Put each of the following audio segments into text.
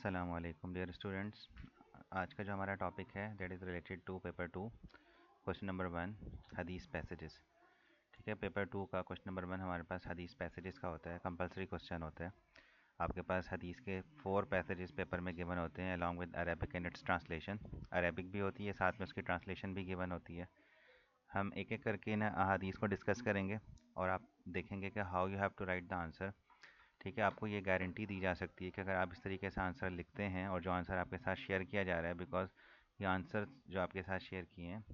अस्सलाम वालेकुम dear students. आज का जो हमारा टॉपिक है that is related to paper two, question number one, Hadith passages. ठीक है, पेपर टू का क्वेश्चन नंबर वन हमारे पास हदीस पैसेजेस का होता है, कंपलसरी क्वेश्चन होता है। आपके पास हदीस के 4 पैसेजेस पेपर में गिवन होते हैं along with Arabic and it's translation. Arabic भी होती है, साथ में उसकी ट्रांसलेशन भी गिवन होती है। हम एक एक करके इन अहादीस को डिस्कस करेंगे और आप देखेंगे कि how you have to write the answer. ठीक है, आपको ये गारंटी दी जा सकती है कि अगर आप इस तरीके से आंसर लिखते हैं और जो आंसर आपके साथ शेयर किया जा रहा है, बिकॉज ये आंसर जो आपके साथ शेयर किए हैं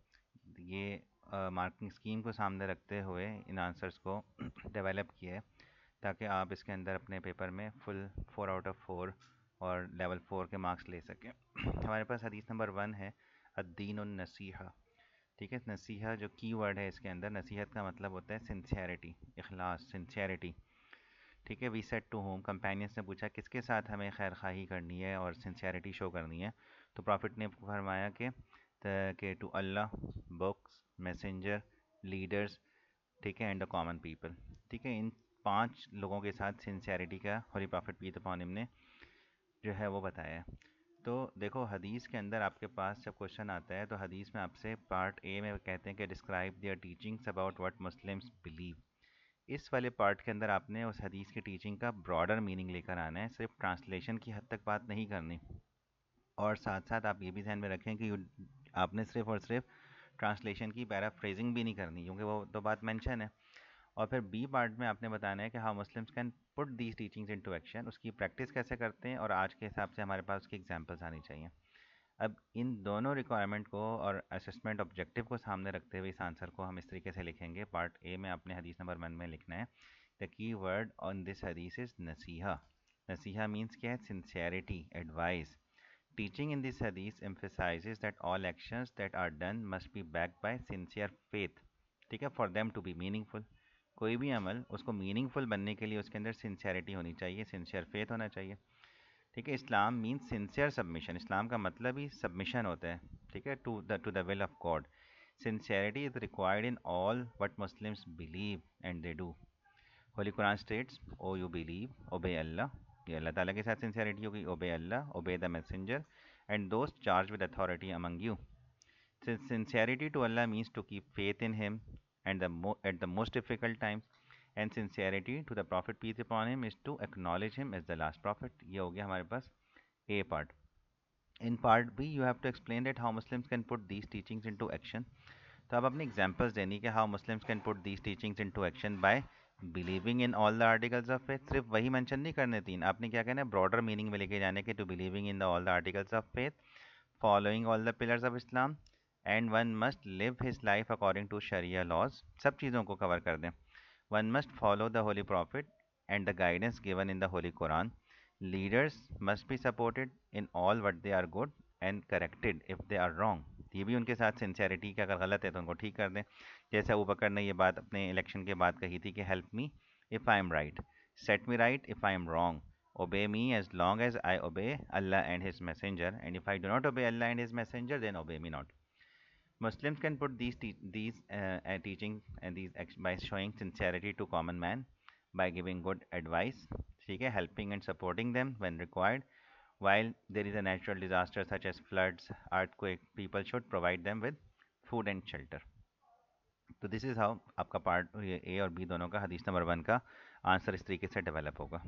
ये मार्किंग स्कीम को सामने रखते हुए इन आंसर्स को डेवलप किया है, ताकि आप इसके अंदर अपने पेपर में फुल 4 आउट ऑफ 4 और लेवल 4 के मार्क्स ले सकें। हमारे पास हदीस नंबर वन है अद्दीन नसीहा। ठीक है, नसीहा जो की वर्ड है इसके अंदर, नसीहत का मतलब होता है सिंसियरिटी, इखलास, सिंसियरिटी। ठीक है, we said to whom, companions ने पूछा किसके साथ हमें खैर खाही करनी है और सिंसियरिटी शो करनी है। तो प्रॉफिट ने फरमाया कि to Allah, books, messenger, leaders, ठीक है, एंड द कॉमन पीपल। ठीक है, इन 5 लोगों के साथ सिंसियरिटी का holy prophet piece upon him ने जो है वो बताया है। तो देखो, हदीस के अंदर आपके पास जब क्वेश्चन आता है तो हदीस में आपसे पार्ट ए में कहते हैं कि describe their teachings about what Muslims believe. इस वाले पार्ट के अंदर आपने उस हदीस की टीचिंग का ब्रॉडर मीनिंग लेकर आना है, सिर्फ ट्रांसलेशन की हद तक बात नहीं करनी। और साथ साथ आप ये भी ध्यान में रखें कि आपने सिर्फ और सिर्फ ट्रांसलेशन की पैराफ्रेजिंग भी नहीं करनी, क्योंकि वो तो बात मेंशन है। और फिर बी पार्ट में आपने बताना है कि how Muslims can put these teachings into action, उसकी प्रैक्टिस कैसे करते हैं और आज के हिसाब से हमारे पास उसकी एग्जांपल्स आनी चाहिए। अब इन दोनों रिक्वायरमेंट को और असेसमेंट ऑब्जेक्टिव को सामने रखते हुए इस आंसर को हम इस तरीके से लिखेंगे। पार्ट ए में आपने हदीस नंबर वन में लिखना है, the key word on this हदीस इज नसीहा। नसीहा मीन्स क्या है? Sincerity, advice. Teaching in this हदीस emphasizes that all actions that are done must be backed by sincere faith, ठीक है, for them to be meaningful. कोई भी अमल उसको मीनिंगफुल बनने के लिए उसके अंदर सिंसियरिटी होनी चाहिए, सिंसियर फेथ होना चाहिए। ठीक है, इस्लाम मीन्स सिंसियर सबमिशन, इस्लाम का मतलब ही सबमिशन होता है। ठीक है, to the will of God. Sincerity is required in all what Muslims believe and they do. Holy Quran states, O you believe, obey अल्लाह, ये अल्लाह ताला के साथ सिंसियरिटी होगी, ओबे अल्लाह, ओबे द मैसेंजर एंड दोस्त charge with authority among you. Sincerity to Allah means to keep faith in Him and at the most difficult times, and sincerity to the Prophet peace upon him is to acknowledge him as the last prophet. ये हो गया हमारे पास A part. In part B, you have to explain that how Muslims can put these teachings into action. तो अब अपनी examples देनी कि how Muslims can put these teachings into action by believing in all the articles of faith. सिर्फ वही mention नहीं करने तीन, आपने क्या कहना है, ब्रॉडर मीनिंग में लेके जाने के, to believing in the all the articles of faith, following all the pillars of Islam, and one must live his life according to Sharia laws. सब चीज़ों को कवर कर दें। One must follow the Holy Prophet and the guidance given in the Holy Quran. Leaders must be supported in all what they are good and corrected if they are wrong. ये भी उनके साथ sincerity कि अगर गलत है तो उनको ठीक कर दें। जैसे अबू बकर ने ये बात अपने इलेक्शन के बाद कही थी कि help me if I am right, set me right if I am wrong, obey me as long as I obey Allah and His Messenger, and if I do not obey Allah and His Messenger, then obey me not. Muslims can put these teachings and by showing sincerity to common man, by giving good advice, ठीक है, helping and supporting them when required. While there is a natural disaster such as floods, earthquake, people should provide them with food and shelter. तो this is how आपका part A और B दोनों का हदीस number one का answer इस तरीके से डेवलप होगा।